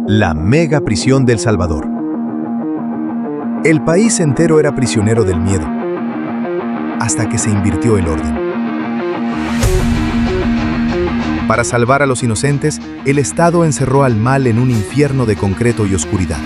La mega prisión del Salvador. El país entero era prisionero del miedo, hasta que se invirtió el orden. Para salvar a los inocentes, el Estado encerró al mal en un infierno de concreto y oscuridad.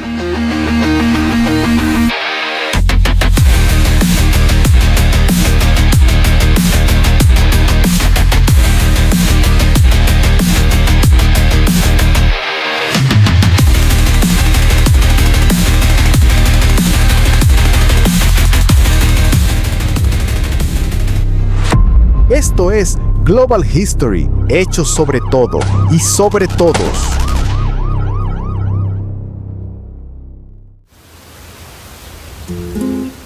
Esto es Global History, hechos sobre todo y sobre todos.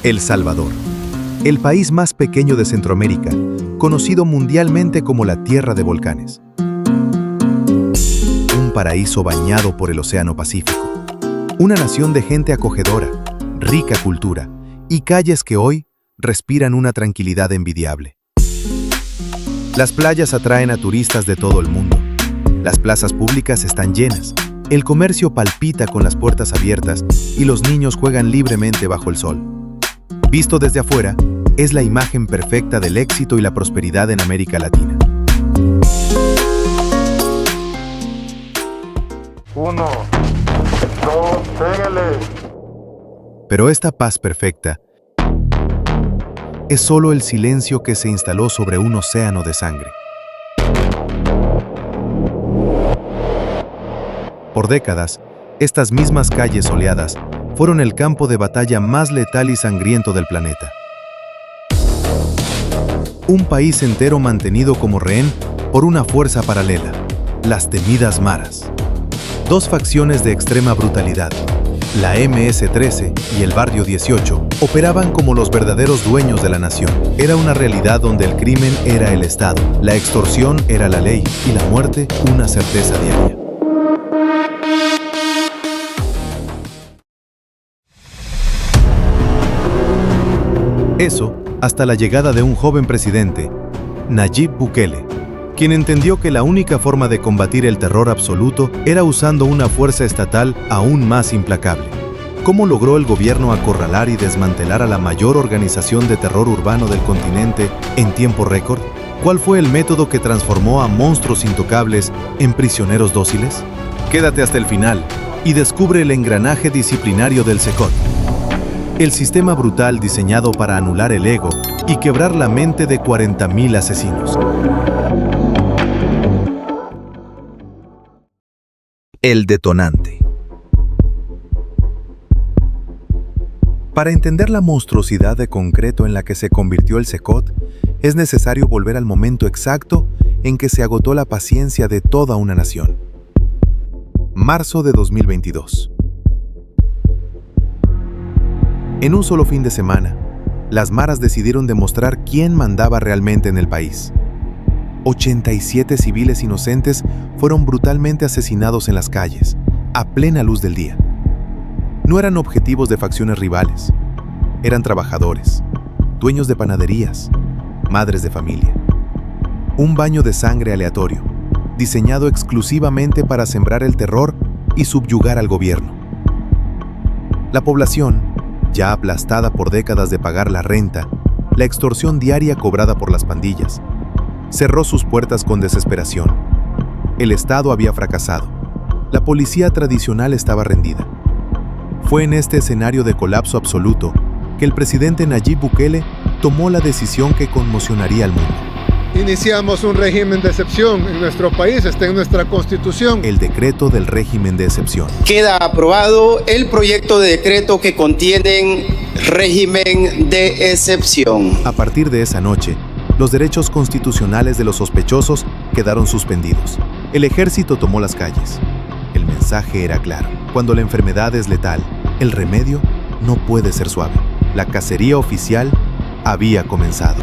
El Salvador, el país más pequeño de Centroamérica, conocido mundialmente como la Tierra de Volcanes. Un paraíso bañado por el Océano Pacífico. Una nación de gente acogedora, rica cultura y calles que hoy respiran una tranquilidad envidiable. Las playas atraen a turistas de todo el mundo. Las plazas públicas están llenas. El comercio palpita con las puertas abiertas y los niños juegan libremente bajo el sol. Visto desde afuera, es la imagen perfecta del éxito y la prosperidad en América Latina. 1, 2, pégale. Pero esta paz perfecta es solo el silencio que se instaló sobre un océano de sangre. Por décadas, estas mismas calles soleadas fueron el campo de batalla más letal y sangriento del planeta. Un país entero mantenido como rehén por una fuerza paralela, las temidas maras. Dos facciones de extrema brutalidad, la MS-13 y el Barrio 18, operaban como los verdaderos dueños de la nación. Era una realidad donde el crimen era el Estado, la extorsión era la ley y la muerte una certeza diaria. Eso hasta la llegada de un joven presidente, Nayib Bukele, quien entendió que la única forma de combatir el terror absoluto era usando una fuerza estatal aún más implacable. ¿Cómo logró el gobierno acorralar y desmantelar a la mayor organización de terror urbano del continente en tiempo récord? ¿Cuál fue el método que transformó a monstruos intocables en prisioneros dóciles? Quédate hasta el final y descubre el engranaje disciplinario del SECOT. El sistema brutal diseñado para anular el ego y quebrar la mente de 40,000 asesinos. El detonante. Para entender la monstruosidad de concreto en la que se convirtió el SECOT, es necesario volver al momento exacto en que se agotó la paciencia de toda una nación. Marzo de 2022. En un solo fin de semana, las maras decidieron demostrar quién mandaba realmente en el país. 87 civiles inocentes fueron brutalmente asesinados en las calles, a plena luz del día. No eran objetivos de facciones rivales, eran trabajadores, dueños de panaderías, madres de familia. Un baño de sangre aleatorio, diseñado exclusivamente para sembrar el terror y subyugar al gobierno. La población, ya aplastada por décadas de pagar la renta, la extorsión diaria cobrada por las pandillas, cerró sus puertas con desesperación. El Estado había fracasado. La policía tradicional estaba rendida. Fue en este escenario de colapso absoluto que el presidente Nayib Bukele tomó la decisión que conmocionaría al mundo. Iniciamos un régimen de excepción en nuestro país, está en nuestra Constitución. El decreto del régimen de excepción. Queda aprobado el proyecto de decreto que contiene régimen de excepción. A partir de esa noche, los derechos constitucionales de los sospechosos quedaron suspendidos. El ejército tomó las calles. El mensaje era claro. Cuando la enfermedad es letal, el remedio no puede ser suave. La cacería oficial había comenzado.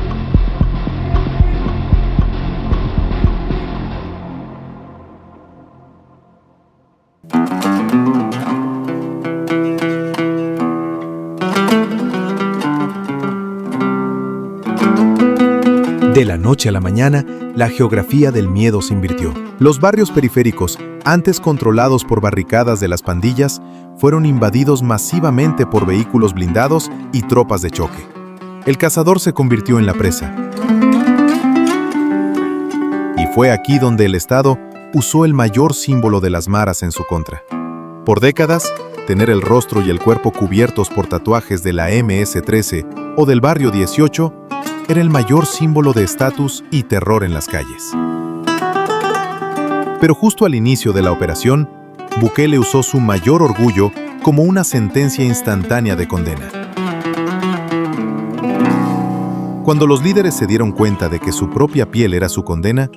la noche a la mañana, la geografía del miedo se invirtió. Los barrios periféricos, antes controlados por barricadas de las pandillas, fueron invadidos masivamente por vehículos blindados y tropas de choque. El cazador se convirtió en la presa. Y fue aquí donde el Estado usó el mayor símbolo de las maras en su contra. Por décadas, tener el rostro y el cuerpo cubiertos por tatuajes de la MS-13 o del Barrio 18 era el mayor símbolo de estatus y terror en las calles. Pero justo al inicio de la operación, Bukele usó su mayor orgullo como una sentencia instantánea de condena. Cuando los líderes se dieron cuenta de que su propia piel era su condena,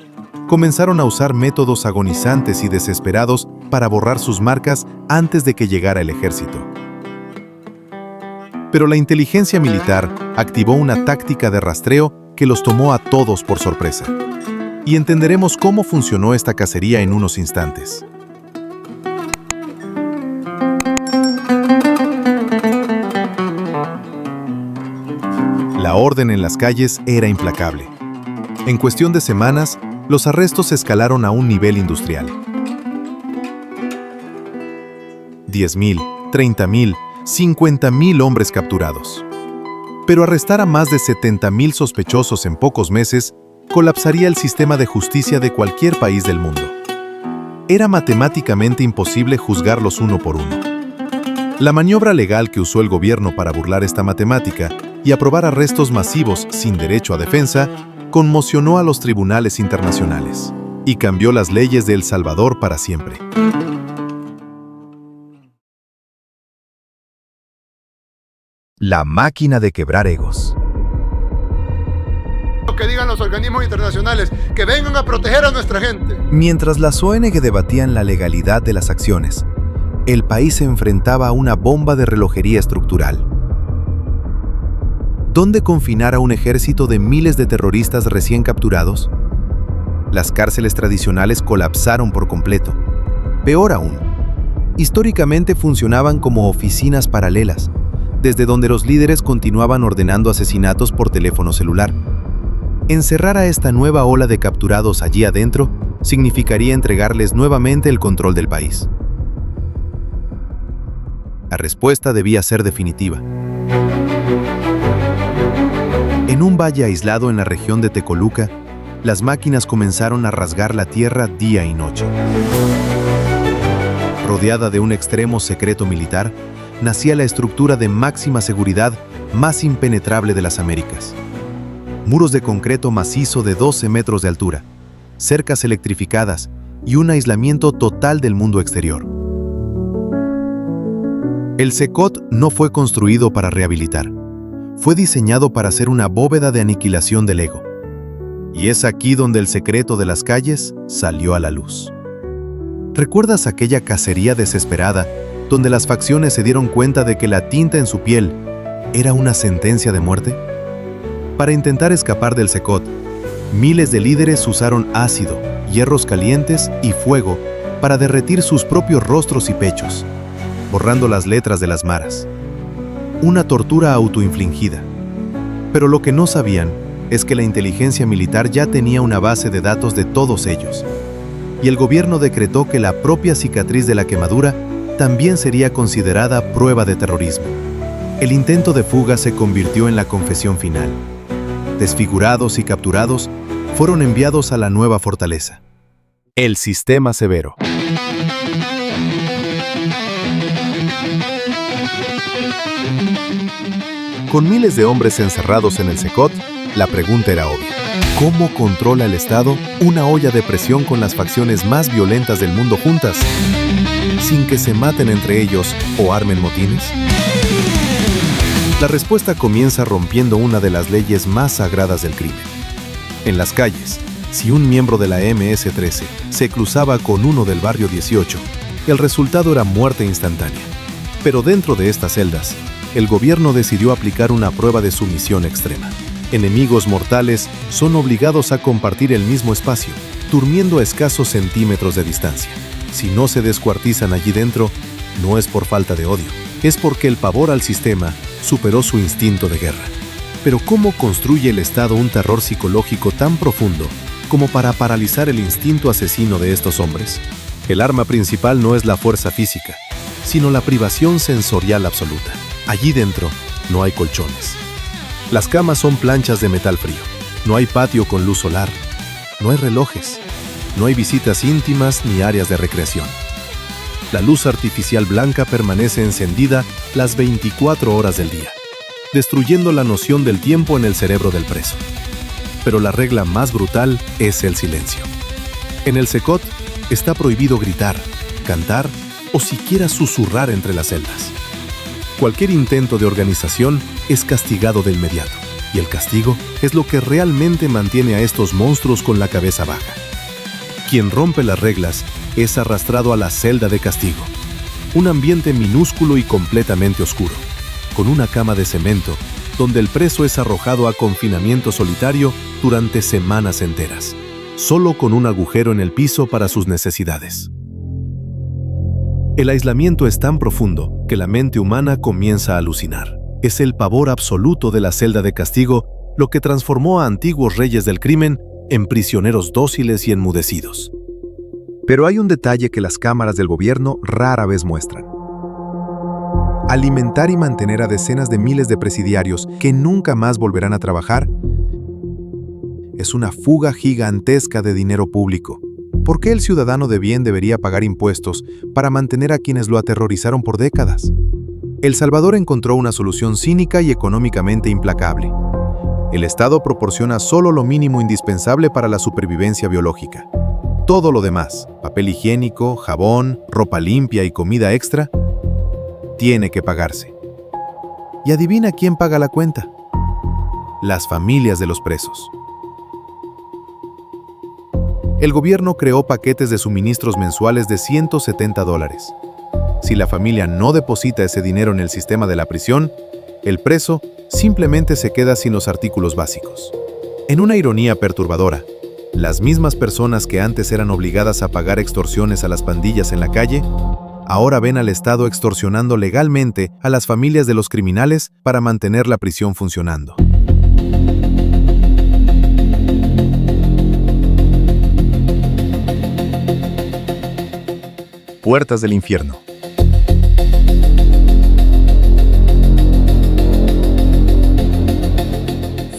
comenzaron a usar métodos agonizantes y desesperados para borrar sus marcas antes de que llegara el ejército. Pero la inteligencia militar activó una táctica de rastreo que los tomó a todos por sorpresa. Y entenderemos cómo funcionó esta cacería en unos instantes. La orden en las calles era implacable. En cuestión de semanas, los arrestos escalaron a un nivel industrial. 10,000, 30,000, 50,000 hombres capturados. Pero arrestar a más de 70,000 sospechosos en pocos meses colapsaría el sistema de justicia de cualquier país del mundo. Era matemáticamente imposible juzgarlos uno por uno. La maniobra legal que usó el gobierno para burlar esta matemática y aprobar arrestos masivos sin derecho a defensa conmocionó a los tribunales internacionales y cambió las leyes de El Salvador para siempre. La máquina de quebrar egos. Que digan los organismos internacionales, que vengan a proteger a nuestra gente. Mientras las ONG debatían la legalidad de las acciones, el país se enfrentaba a una bomba de relojería estructural. ¿Dónde confinar a un ejército de miles de terroristas recién capturados? Las cárceles tradicionales colapsaron por completo. Peor aún, históricamente funcionaban como oficinas paralelas, desde donde los líderes continuaban ordenando asesinatos por teléfono celular. Encerrar a esta nueva ola de capturados allí adentro significaría entregarles nuevamente el control del país. La respuesta debía ser definitiva. En un valle aislado en la región de Tecoluca, las máquinas comenzaron a rasgar la tierra día y noche. Rodeada de un extremo secreto militar, nacía la estructura de máxima seguridad más impenetrable de las Américas. Muros de concreto macizo de 12 metros de altura, cercas electrificadas y un aislamiento total del mundo exterior. El CECOT no fue construido para rehabilitar. Fue diseñado para ser una bóveda de aniquilación del ego. Y es aquí donde el secreto de las calles salió a la luz. ¿Recuerdas aquella cacería desesperada donde las facciones se dieron cuenta de que la tinta en su piel era una sentencia de muerte? Para intentar escapar del CECOT, miles de líderes usaron ácido, hierros calientes y fuego para derretir sus propios rostros y pechos, borrando las letras de las maras. Una tortura autoinfligida. Pero lo que no sabían es que la inteligencia militar ya tenía una base de datos de todos ellos, y el gobierno decretó que la propia cicatriz de la quemadura también sería considerada prueba de terrorismo. El intento de fuga se convirtió en la confesión final. Desfigurados y capturados, fueron enviados a la nueva fortaleza, el Sistema Severo. Con miles de hombres encerrados en el CECOT, la pregunta era obvia. ¿Cómo controla el Estado una olla de presión con las facciones más violentas del mundo juntas, sin que se maten entre ellos o armen motines? La respuesta comienza rompiendo una de las leyes más sagradas del crimen. En las calles, si un miembro de la MS-13 se cruzaba con uno del Barrio 18, el resultado era muerte instantánea. Pero dentro de estas celdas, el gobierno decidió aplicar una prueba de sumisión extrema. Enemigos mortales son obligados a compartir el mismo espacio, durmiendo a escasos centímetros de distancia. Si no se descuartizan allí dentro, no es por falta de odio, es porque el pavor al sistema superó su instinto de guerra. Pero ¿cómo construye el Estado un terror psicológico tan profundo como para paralizar el instinto asesino de estos hombres? El arma principal no es la fuerza física, sino la privación sensorial absoluta. Allí dentro no hay colchones. Las camas son planchas de metal frío. No hay patio con luz solar. No hay relojes. No hay visitas íntimas ni áreas de recreación. La luz artificial blanca permanece encendida las 24 horas del día, destruyendo la noción del tiempo en el cerebro del preso. Pero la regla más brutal es el silencio. En el Secot está prohibido gritar, cantar o siquiera susurrar entre las celdas. Cualquier intento de organización es castigado de inmediato, y el castigo es lo que realmente mantiene a estos monstruos con la cabeza baja. Quien rompe las reglas es arrastrado a la celda de castigo, un ambiente minúsculo y completamente oscuro, con una cama de cemento donde el preso es arrojado a confinamiento solitario durante semanas enteras, solo con un agujero en el piso para sus necesidades. El aislamiento es tan profundo que la mente humana comienza a alucinar. Es el pavor absoluto de la celda de castigo lo que transformó a antiguos reyes del crimen en prisioneros dóciles y enmudecidos. Pero hay un detalle que las cámaras del gobierno rara vez muestran. Alimentar y mantener a decenas de miles de presidiarios que nunca más volverán a trabajar es una fuga gigantesca de dinero público. ¿Por qué el ciudadano de bien debería pagar impuestos para mantener a quienes lo aterrorizaron por décadas? El Salvador encontró una solución cínica y económicamente implacable. El Estado proporciona solo lo mínimo indispensable para la supervivencia biológica. Todo lo demás, papel higiénico, jabón, ropa limpia y comida extra, tiene que pagarse. ¿Y adivina quién paga la cuenta? Las familias de los presos. El gobierno creó paquetes de suministros mensuales de $170. Si la familia no deposita ese dinero en el sistema de la prisión, el preso simplemente se queda sin los artículos básicos. En una ironía perturbadora, las mismas personas que antes eran obligadas a pagar extorsiones a las pandillas en la calle, ahora ven al Estado extorsionando legalmente a las familias de los criminales para mantener la prisión funcionando. Puertas del infierno.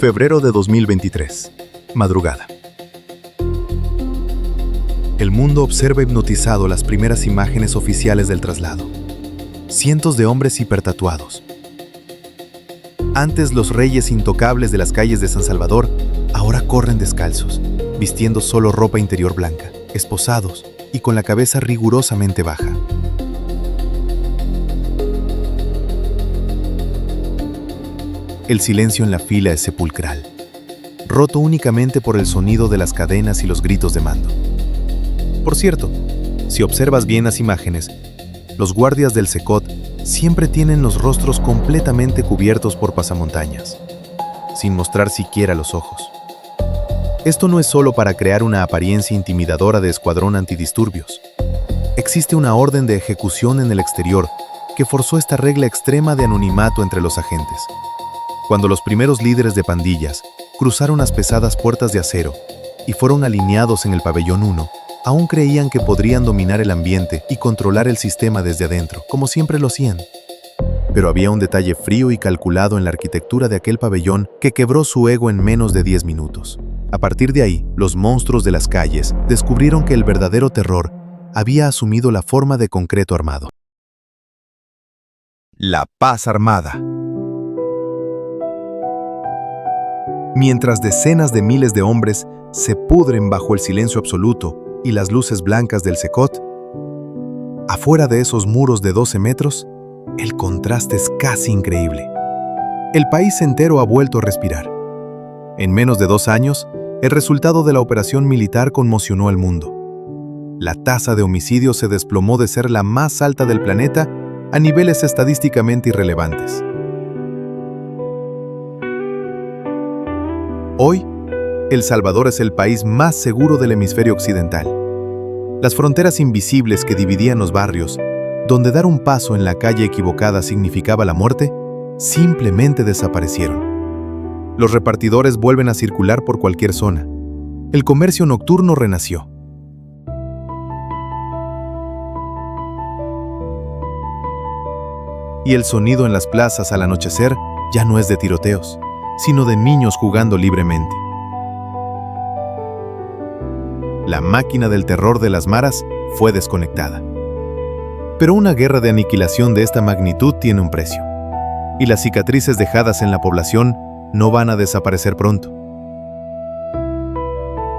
Febrero de 2023. Madrugada. El mundo observa hipnotizado las primeras imágenes oficiales del traslado. Cientos de hombres hipertatuados. Antes los reyes intocables de las calles de San Salvador, ahora corren descalzos, vistiendo solo ropa interior blanca, esposados y con la cabeza rigurosamente baja. El silencio en la fila es sepulcral, roto únicamente por el sonido de las cadenas y los gritos de mando. Por cierto, si observas bien las imágenes, los guardias del Secot siempre tienen los rostros completamente cubiertos por pasamontañas, sin mostrar siquiera los ojos. Esto no es solo para crear una apariencia intimidadora de escuadrón antidisturbios. Existe una orden de ejecución en el exterior que forzó esta regla extrema de anonimato entre los agentes. Cuando los primeros líderes de pandillas cruzaron las pesadas puertas de acero y fueron alineados en el pabellón 1, aún creían que podrían dominar el ambiente y controlar el sistema desde adentro, como siempre lo hacían. Pero había un detalle frío y calculado en la arquitectura de aquel pabellón que quebró su ego en menos de 10 minutos. A partir de ahí, los monstruos de las calles descubrieron que el verdadero terror había asumido la forma de concreto armado. La paz armada. Mientras decenas de miles de hombres se pudren bajo el silencio absoluto y las luces blancas del Secot, afuera de esos muros de 12 metros, el contraste es casi increíble. El país entero ha vuelto a respirar. En menos de 2 años, el resultado de la operación militar conmocionó al mundo. La tasa de homicidios se desplomó de ser la más alta del planeta a niveles estadísticamente irrelevantes. Hoy, El Salvador es el país más seguro del hemisferio occidental. Las fronteras invisibles que dividían los barrios, donde dar un paso en la calle equivocada significaba la muerte, simplemente desaparecieron. Los repartidores vuelven a circular por cualquier zona. El comercio nocturno renació. Y el sonido en las plazas al anochecer ya no es de tiroteos, sino de niños jugando libremente. La máquina del terror de las maras fue desconectada. Pero una guerra de aniquilación de esta magnitud tiene un precio, y las cicatrices dejadas en la población no van a desaparecer pronto.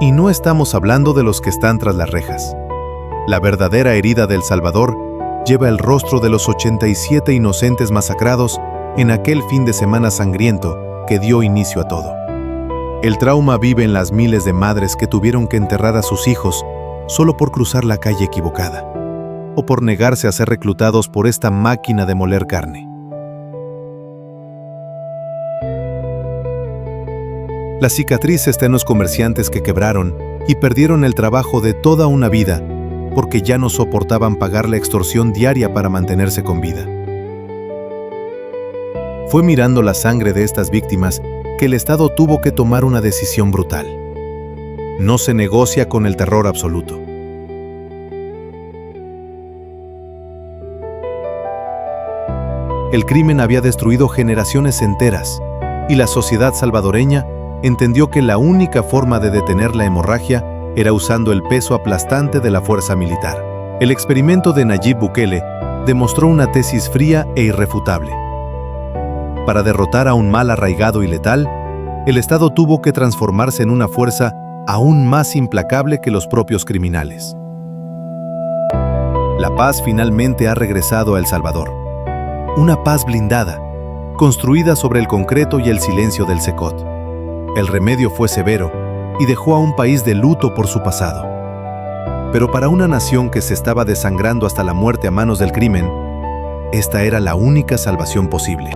Y no estamos hablando de los que están tras las rejas. La verdadera herida de El Salvador lleva el rostro de los 87 inocentes masacrados en aquel fin de semana sangriento que dio inicio a todo. El trauma vive en las miles de madres que tuvieron que enterrar a sus hijos solo por cruzar la calle equivocada, o por negarse a ser reclutados por esta máquina de moler carne. La cicatriz está en los comerciantes que quebraron y perdieron el trabajo de toda una vida porque ya no soportaban pagar la extorsión diaria para mantenerse con vida. Fue mirando la sangre de estas víctimas que el Estado tuvo que tomar una decisión brutal. No se negocia con el terror absoluto. El crimen había destruido generaciones enteras y la sociedad salvadoreña entendió que la única forma de detener la hemorragia era usando el peso aplastante de la fuerza militar. El experimento de Nayib Bukele demostró una tesis fría e irrefutable. Para derrotar a un mal arraigado y letal, el Estado tuvo que transformarse en una fuerza aún más implacable que los propios criminales. La paz finalmente ha regresado a El Salvador. Una paz blindada, construida sobre el concreto y el silencio del Secot. El remedio fue severo y dejó a un país de luto por su pasado. Pero para una nación que se estaba desangrando hasta la muerte a manos del crimen, esta era la única salvación posible.